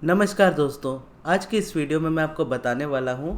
नमस्कार दोस्तों, आज की इस वीडियो में मैं आपको बताने वाला हूँ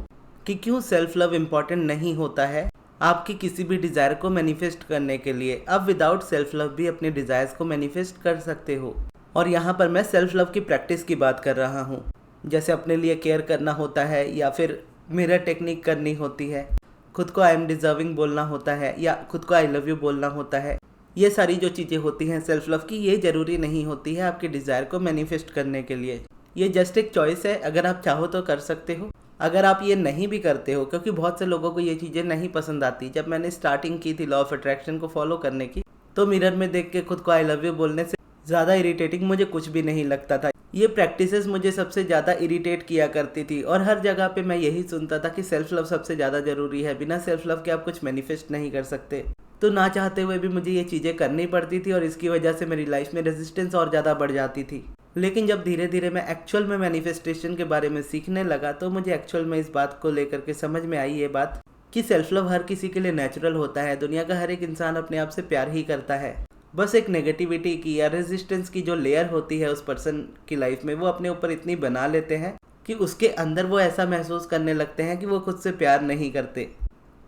कि क्यों सेल्फ लव इम्पॉर्टेंट नहीं होता है आपकी किसी भी डिज़ायर को मैनिफेस्ट करने के लिए। आप विदाउट सेल्फ लव भी अपने डिज़ायर्स को मैनिफेस्ट कर सकते हो। और यहाँ पर मैं सेल्फ लव की प्रैक्टिस की बात कर रहा हूँ, जैसे अपने लिए केयर करना होता है या फिर मिरर टेक्निक करनी होती है, खुद को आई एम डिज़र्विंग बोलना होता है या खुद को आई लव यू बोलना होता है। ये सारी जो चीज़ें होती हैं सेल्फ लव की, ये ज़रूरी नहीं होती है आपके डिज़ायर को मैनिफेस्ट करने के लिए। ये जस्ट एक चॉइस है, अगर आप चाहो तो कर सकते हो। अगर आप ये नहीं भी करते हो, क्योंकि बहुत से लोगों को ये चीज़ें नहीं पसंद आती। जब मैंने स्टार्टिंग की थी लॉ ऑफ अट्रैक्शन को फॉलो करने की, तो मिरर में देख के खुद को आई लव यू बोलने से ज़्यादा इरिटेटिंग मुझे कुछ भी नहीं लगता था। ये प्रैक्टिसेस मुझे सबसे ज़्यादा इरिटेट किया करती थी और हर जगह पे मैं यही सुनता था कि सेल्फ लव सबसे ज़्यादा ज़रूरी है, बिना सेल्फ लव के आप कुछ मैनिफेस्ट नहीं कर सकते। तो ना चाहते हुए भी मुझे ये चीज़ें करनी पड़ती थी और इसकी वजह से मेरी लाइफ में रेजिस्टेंस और ज़्यादा बढ़ जाती थी। लेकिन जब धीरे धीरे मैं एक्चुअल में मैनिफेस्टेशन के बारे में सीखने लगा, तो मुझे एक्चुअल में इस बात को लेकर के समझ में आई ये बात कि सेल्फ लव हर किसी के लिए नेचुरल होता है। दुनिया का हर एक इंसान अपने आप से प्यार ही करता है। बस एक नेगेटिविटी की या रेजिस्टेंस की जो लेयर होती है उस पर्सन की लाइफ में, वो अपने ऊपर इतनी बना लेते हैं कि उसके अंदर वो ऐसा महसूस करने लगते हैं कि वो खुद से प्यार नहीं करते।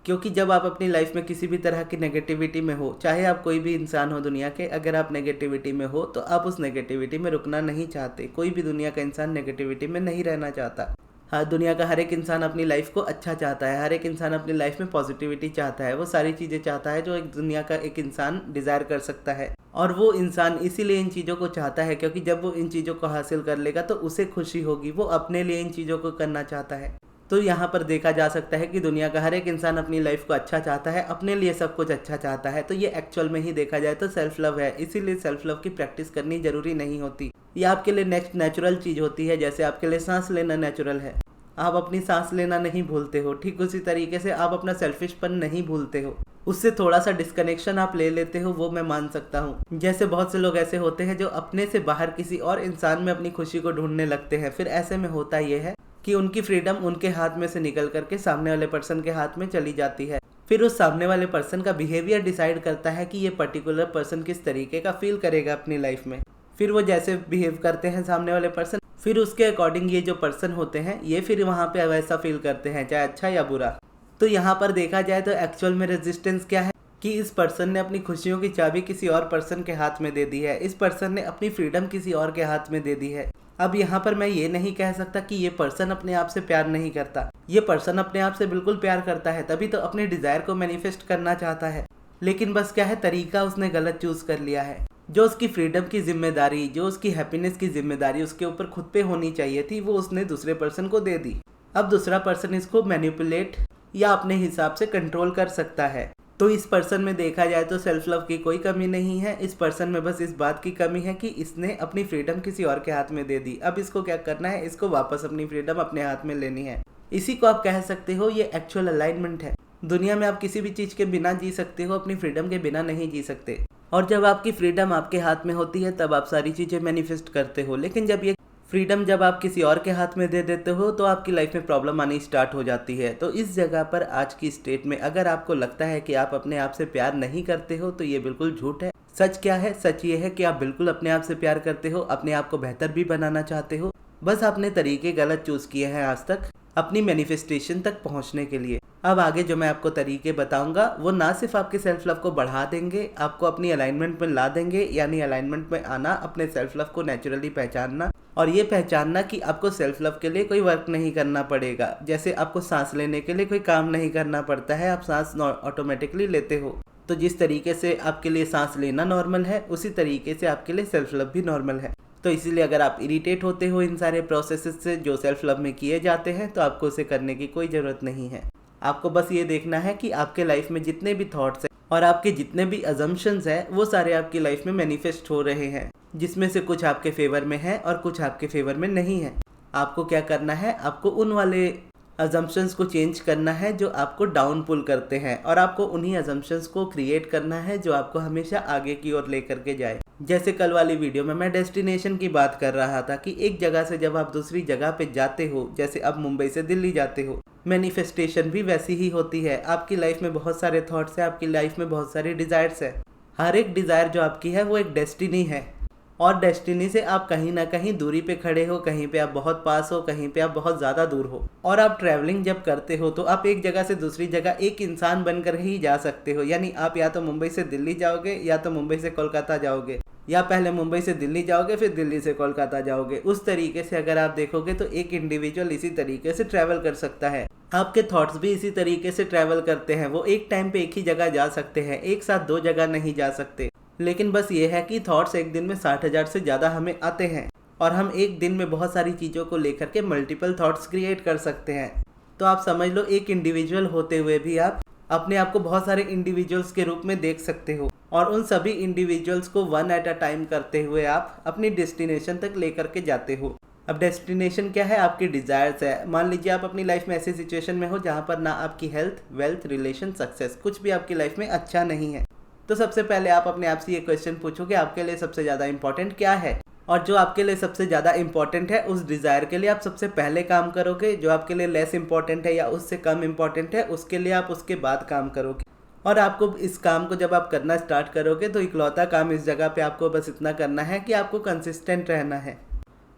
क्योंकि जब आप अपनी लाइफ में किसी भी तरह की नेगेटिविटी में हो, चाहे आप कोई भी इंसान हो दुनिया के, अगर आप नेगेटिविटी में हो तो आप उस नेगेटिविटी में रुकना नहीं चाहते। कोई भी दुनिया का इंसान नेगेटिविटी में नहीं रहना चाहता। हाँ, दुनिया का हर एक इंसान अपनी लाइफ को अच्छा चाहता है, हर एक इंसान अपनी लाइफ में पॉजिटिविटी चाहता है, वो सारी चीज़ें चाहता है जो एक दुनिया का एक इंसान डिज़ायर कर सकता है। और वो इंसान इसीलिए इन चीज़ों को चाहता है क्योंकि जब वो इन चीज़ों को हासिल कर लेगा तो उसे खुशी होगी, वो अपने लिए इन चीज़ों को करना चाहता है। तो यहाँ पर देखा जा सकता है कि दुनिया का हर एक इंसान अपनी लाइफ को अच्छा चाहता है, अपने लिए सब कुछ अच्छा चाहता है। तो ये एक्चुअल में ही देखा जाए तो सेल्फ लव है। इसीलिए सेल्फ लव की प्रैक्टिस करनी जरूरी नहीं होती। ये आपके लिए नेक्स्ट नेचुरल चीज़ होती है। जैसे आपके लिए सांस लेना नेचुरल है, आप अपनी सांस लेना नहीं भूलते हो, ठीक उसी तरीके से आप अपना सेल्फिशपन नहीं भूलते हो। उससे थोड़ा सा डिस्कनेक्शन आप ले लेते हो, वो मैं मान सकता हूँ। जैसे बहुत से लोग ऐसे होते हैं जो अपने से बाहर किसी और इंसान में अपनी खुशी को ढूंढने लगते हैं। फिर ऐसे में होता ये है कि उनकी फ्रीडम उनके हाथ में से निकल करके सामने वाले पर्सन के हाथ में चली जाती है। फिर उस सामने वाले पर्सन का बिहेवियर डिसाइड करता है कि ये पर्टिकुलर पर्सन किस तरीके का फील करेगा अपनी लाइफ में। फिर वो जैसे बिहेव करते हैं सामने वाले पर्सन, फिर उसके अकॉर्डिंग ये जो पर्सन होते हैं ये फिर वहाँ पे वैसा फील करते हैं, चाहे अच्छा या बुरा। तो यहाँ पर देखा जाए तो एक्चुअल में रेजिस्टेंस क्या है कि इस पर्सन ने अपनी खुशियों की चाबी किसी और पर्सन के हाथ में दे दी है, इस पर्सन ने अपनी फ्रीडम किसी और के हाथ में दे दी है। अब यहाँ पर मैं ये नहीं कह सकता कि ये पर्सन अपने आप से प्यार नहीं करता। ये पर्सन अपने आप से बिल्कुल प्यार करता है, तभी तो अपने डिजायर को मैनिफेस्ट करना चाहता है। लेकिन बस क्या है, तरीका उसने गलत चूज कर लिया है। जो उसकी फ्रीडम की जिम्मेदारी, जो उसकी हैप्पीनेस की जिम्मेदारी उसके ऊपर खुद पे होनी चाहिए थी, वो उसने दूसरे पर्सन को दे दी। अब दूसरा पर्सन इसको मैनिपुलेट या अपने हिसाब से कंट्रोल कर सकता है। तो इस पर्सन में देखा जाए तो सेल्फ लव की कोई कमी नहीं है। इस पर्सन में बस इस बात की कमी है कि इसने अपनी फ्रीडम किसी और के हाथ में दे दी। अब इसको क्या करना है, इसको वापस अपनी फ्रीडम अपने हाथ में लेनी है। इसी को आप कह सकते हो ये एक्चुअल अलाइनमेंट है। दुनिया में आप किसी भी चीज़ के बिना जी सकते हो, अपनी फ्रीडम के बिना नहीं जी सकते। और जब आपकी फ्रीडम आपके हाथ में होती है तब आप सारी चीज़ें मैनिफेस्ट करते हो। लेकिन जब ये फ्रीडम जब आप किसी और के हाथ में दे देते हो तो आपकी लाइफ में प्रॉब्लम आनी स्टार्ट हो जाती है। तो इस जगह पर आज की स्टेट में अगर आपको लगता है कि आप अपने आप से प्यार नहीं करते हो तो ये बिल्कुल झूठ है। सच क्या है, सच ये है कि आप बिल्कुल अपने आप से प्यार करते हो, अपने आप को बेहतर भी बनाना चाहते हो। बस आपने तरीके गलत चूज किए हैं आज तक अपनी मैनिफेस्टेशन तक पहुंचने के लिए। अब आगे जो मैं आपको तरीके बताऊंगा वो ना सिर्फ आपके सेल्फ लव को बढ़ा देंगे, आपको अपनी अलाइनमेंट में ला देंगे। यानी अलाइनमेंट में आना, अपने सेल्फ लव को नेचुरली पहचानना और ये पहचानना कि आपको सेल्फ लव के लिए कोई वर्क नहीं करना पड़ेगा। जैसे आपको सांस लेने के लिए कोई काम नहीं करना पड़ता है, आप सांस ऑटोमेटिकली लेते हो। तो जिस तरीके से आपके लिए सांस लेना नॉर्मल है, उसी तरीके से आपके लिए सेल्फ लव भी नॉर्मल है। तो इसीलिए अगर आप इरिटेट होते हो इन सारे प्रोसेसेस से जो सेल्फ लव में किए जाते हैं, तो आपको उसे करने की कोई ज़रूरत नहीं है। आपको बस ये देखना है कि आपके लाइफ में जितने भी थॉट्स हैं और आपके जितने भी अजम्पशंस हैं वो सारे आपकी लाइफ में मैनिफेस्ट हो रहे हैं, जिसमें से कुछ आपके फेवर में है और कुछ आपके फेवर में नहीं है। आपको क्या करना है, आपको उन वाले अजम्पशंस को चेंज करना है जो आपको डाउन पुल करते हैं, और आपको उन्हीं अजम्पशंस को क्रिएट करना है जो आपको हमेशा आगे की ओर लेकर के जाए। जैसे कल वाली वीडियो में मैं डेस्टिनेशन की बात कर रहा था कि एक जगह से जब आप दूसरी जगह पे जाते हो, जैसे अब मुंबई से दिल्ली जाते हो, मैनिफेस्टेशन भी वैसी ही होती है। आपकी लाइफ में बहुत सारे थॉट्स हैं, आपकी लाइफ में बहुत सारे डिजायर्स है। हर एक डिजायर जो आपकी है वो एक डेस्टिनी है। और डेस्टिनी से आप कहीं ना कहीं दूरी पे खड़े हो, कहीं पे आप बहुत पास हो, कहीं पे आप बहुत ज़्यादा दूर हो। और आप ट्रैवलिंग जब करते हो तो आप एक जगह से दूसरी जगह एक इंसान बनकर ही जा सकते हो। यानी आप या तो मुंबई से दिल्ली जाओगे या तो मुंबई से कोलकाता जाओगे, या पहले मुंबई से दिल्ली जाओगे फिर दिल्ली से कोलकाता जाओगे। उस तरीके से अगर आप देखोगे तो एक इंडिविजुअल इसी तरीके से ट्रैवल कर सकता है। आपके थॉट्स भी इसी तरीके से ट्रैवल करते हैं। वो एक टाइम पे एक ही जगह जा सकते हैं, एक साथ दो जगह नहीं जा सकते। लेकिन बस ये है कि थॉट्स एक दिन में 60,000 से ज़्यादा हमें आते हैं और हम एक दिन में बहुत सारी चीज़ों को लेकर के मल्टीपल थॉट्स क्रिएट कर सकते हैं। तो आप समझ लो एक इंडिविजुअल होते हुए भी आप अपने आप को बहुत सारे इंडिविजुअल्स के रूप में देख सकते हो और उन सभी इंडिविजुअल्स को वन एट अ टाइम करते हुए आप अपनी डेस्टिनेशन तक लेकर के जाते हो। अब डेस्टिनेशन क्या है? आपकी डिज़ायर्स है। मान लीजिए आप अपनी लाइफ में ऐसी सिचुएशन में हो जहाँ पर ना आपकी हेल्थ, वेल्थ, रिलेशन, सक्सेस कुछ भी आपकी लाइफ में अच्छा नहीं है। तो सबसे पहले आप अपने आप से ये क्वेश्चन पूछो कि आपके लिए सबसे ज़्यादा इंपॉर्टेंट क्या है, और जो आपके लिए सबसे ज़्यादा इंपॉर्टेंट है उस डिज़ायर के लिए आप सबसे पहले काम करोगे। जो आपके लिए लेस इंपॉर्टेंट है या उससे कम इंपॉर्टेंट है उसके लिए आप उसके बाद काम करोगे। और आपको इस काम को जब आप करना स्टार्ट करोगे तो इकलौता काम इस जगह पे आपको बस इतना करना है कि आपको कंसिस्टेंट रहना है।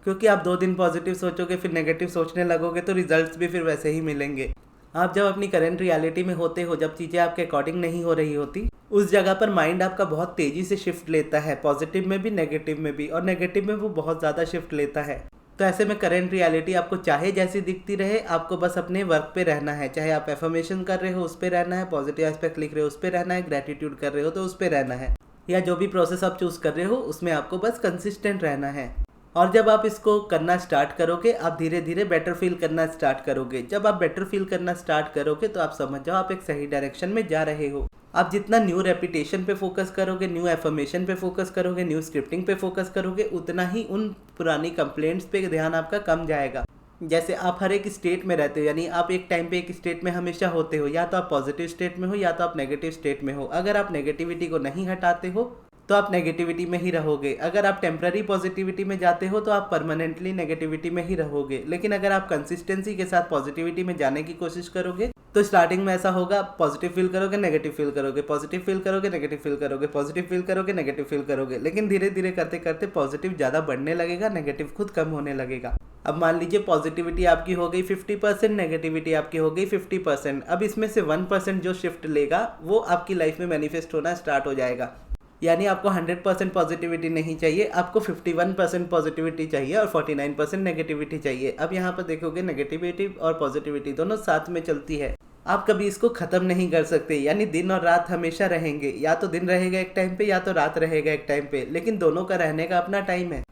क्योंकि आप 2 दिन पॉजिटिव सोचोगे फिर नेगेटिव सोचने लगोगे तो रिजल्ट्स भी फिर वैसे ही मिलेंगे। आप जब अपनी करंट रियलिटी में होते हो, जब चीज़ें आपके अकॉर्डिंग नहीं हो रही होती, उस जगह पर माइंड आपका बहुत तेज़ी से शिफ्ट लेता है, पॉजिटिव में भी नेगेटिव में भी, और नेगेटिव में वो बहुत ज़्यादा शिफ्ट लेता है। तो ऐसे में करंट रियलिटी आपको चाहे जैसी दिखती रहे, आपको बस अपने वर्क पे रहना है। चाहे आप एफर्मेशन कर रहे हो उस पर रहना है, पॉजिटिव एस्पेक्ट लिख रहे हो उस पर रहना है, ग्रेटिट्यूड कर रहे हो तो उस पर रहना है, या जो भी प्रोसेस आप चूज़ कर रहे हो उसमें आपको बस कंसिस्टेंट रहना है। और जब आप इसको करना स्टार्ट करोगे आप धीरे धीरे बेटर फील करना स्टार्ट करोगे। जब आप बेटर फील करना स्टार्ट करोगे तो आप समझ जाओ आप एक सही डायरेक्शन में जा रहे हो। आप जितना न्यू रेपिटेशन पे फोकस करोगे, न्यू एफर्मेशन पे फोकस करोगे, न्यू स्क्रिप्टिंग पे फोकस करोगे, उतना ही उन पुरानी कंप्लेंट्स पे ध्यान आपका कम जाएगा। जैसे आप हर एक स्टेट में रहते हो, यानी आप एक टाइम पे एक स्टेट में हमेशा होते हो, या तो आप पॉजिटिव स्टेट में हो या तो आप नेगेटिव स्टेट में हो। अगर आप नेगेटिविटी को नहीं हटाते हो तो आप नेगेटिविटी में ही रहोगे। अगर आप टेम्पररी पॉजिटिविटी में जाते हो तो आप परमानेंटली नेगेटिविटी में ही रहोगे। लेकिन अगर आप कंसिस्टेंसी के साथ पॉजिटिविटी में जाने की कोशिश करोगे तो स्टार्टिंग में ऐसा होगा, पॉजिटिव फील करोगे, नेगेटिव फील करोगे, पॉजिटिव फील करोगे, नेगेटिव फील करोगे, पॉजिटिव फील करोगे, नेगेटिव फील करोगे। लेकिन धीरे धीरे करते करते पॉजिटिव ज़्यादा बढ़ने लगेगा, नेगेटिव खुद कम होने लगेगा। अब मान लीजिए पॉजिटिविटी आपकी हो गई 50%, नेगेटिविटी आपकी हो गई 50%। अब इसमें से 1% जो शिफ्ट लेगा वो आपकी लाइफ में मैनिफेस्ट होना स्टार्ट हो जाएगा। यानी आपको 100% पॉजिटिविटी नहीं चाहिए, आपको 51% पॉजिटिविटी चाहिए और 49% नेगेटिविटी चाहिए। अब यहाँ पर देखोगे नेगेटिविटी और पॉजिटिविटी दोनों साथ में चलती है। आप कभी इसको ख़त्म नहीं कर सकते, यानी दिन और रात हमेशा रहेंगे। या तो दिन रहेगा एक टाइम पे या तो रात रहेगा एक टाइम पे, लेकिन दोनों का रहने का अपना टाइम है।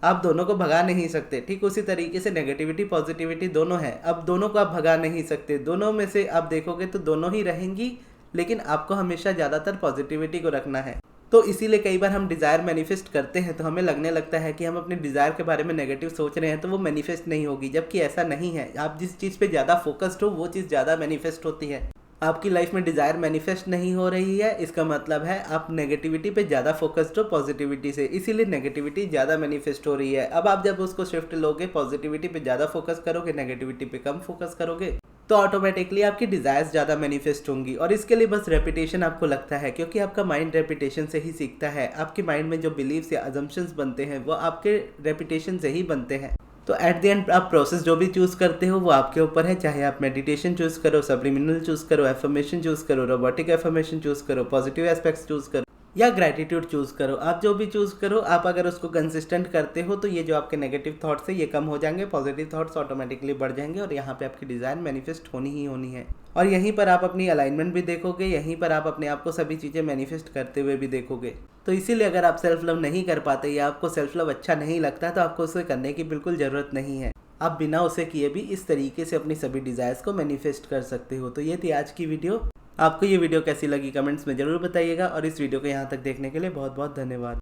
आप दोनों को भगा नहीं सकते। ठीक उसी तरीके से नेगेटिविटी पॉजिटिविटी दोनों है, अब दोनों को आप भगा नहीं सकते। दोनों में से आप देखोगे तो दोनों ही रहेंगी, लेकिन आपको हमेशा ज़्यादातर पॉजिटिविटी को रखना है। तो इसीलिए कई बार हम डिज़ायर मैनिफेस्ट करते हैं तो हमें लगने लगता है कि हम अपने डिज़ायर के बारे में नेगेटिव सोच रहे हैं तो वो मैनिफेस्ट नहीं होगी, जबकि ऐसा नहीं है। आप जिस चीज़ पे ज़्यादा फोकस्ड हो वो चीज़ ज़्यादा मैनिफेस्ट होती है। आपकी लाइफ में डिज़ायर मैनिफेस्ट नहीं हो रही है, इसका मतलब है आप नेगेटिविटी पे ज़्यादा फोकस्ड हो पॉजिटिविटी से, इसीलिए नेगेटिविटी ज़्यादा मैनिफेस्ट हो रही है। अब आप जब उसको शिफ्ट लोगे, पॉजिटिविटी पे ज़्यादा फोकस करोगे, नेगेटिविटी पे कम फोकस करोगे, तो ऑटोमेटिकली आपकी डिज़ायर्स ज़्यादा मैनिफेस्ट होंगी। और इसके लिए बस रेपिटेशन आपको लगता है, क्योंकि आपका माइंड रेपिटेशन से ही सीखता है। आपके माइंड में जो बिलीव्स या अजम्पशंस बनते हैं वो आपके रेपिटेशन से ही बनते हैं। तो एट द एंड आप प्रोसेस जो भी चूज़ करते हो वो आपके ऊपर है। चाहे आप मेडिटेशन चूज़ करो, सब्लिमिनल चूज़ करो, एफर्मेशन चूज़ करो, रोबोटिक एफर्मेशन चूज़ करो, पॉजिटिव एस्पेक्ट्स चूज़ करो या ग्रैटिट्यूड चूज़ करो। आप जो भी चूज़ करो, आप अगर उसको कंसिस्टेंट करते हो तो ये जो आपके नेगेटिव थॉट्स है ये कम हो जाएंगे, पॉजिटिव थॉट्स ऑटोमेटिकली बढ़ जाएंगे और यहाँ पे आपकी डिज़ायर मैनिफेस्ट होनी ही होनी है। और यहीं पर आप अपनी अलाइनमेंट भी देखोगे, यहीं पर आप अपने आप को सभी चीज़ें मैनिफेस्ट करते हुए भी देखोगे। तो इसीलिए अगर आप सेल्फ लव नहीं कर पाते या आपको सेल्फ लव अच्छा नहीं लगता तो आपको उसे करने की बिल्कुल ज़रूरत नहीं है। आप बिना उसे किए भी इस तरीके से अपनी सभी डिज़ायर्स को मैनिफेस्ट कर सकते हो। तो ये थी आज की वीडियो। आपको ये वीडियो कैसी लगी कमेंट्स में ज़रूर बताइएगा और इस वीडियो को यहाँ तक देखने के लिए बहुत बहुत धन्यवाद।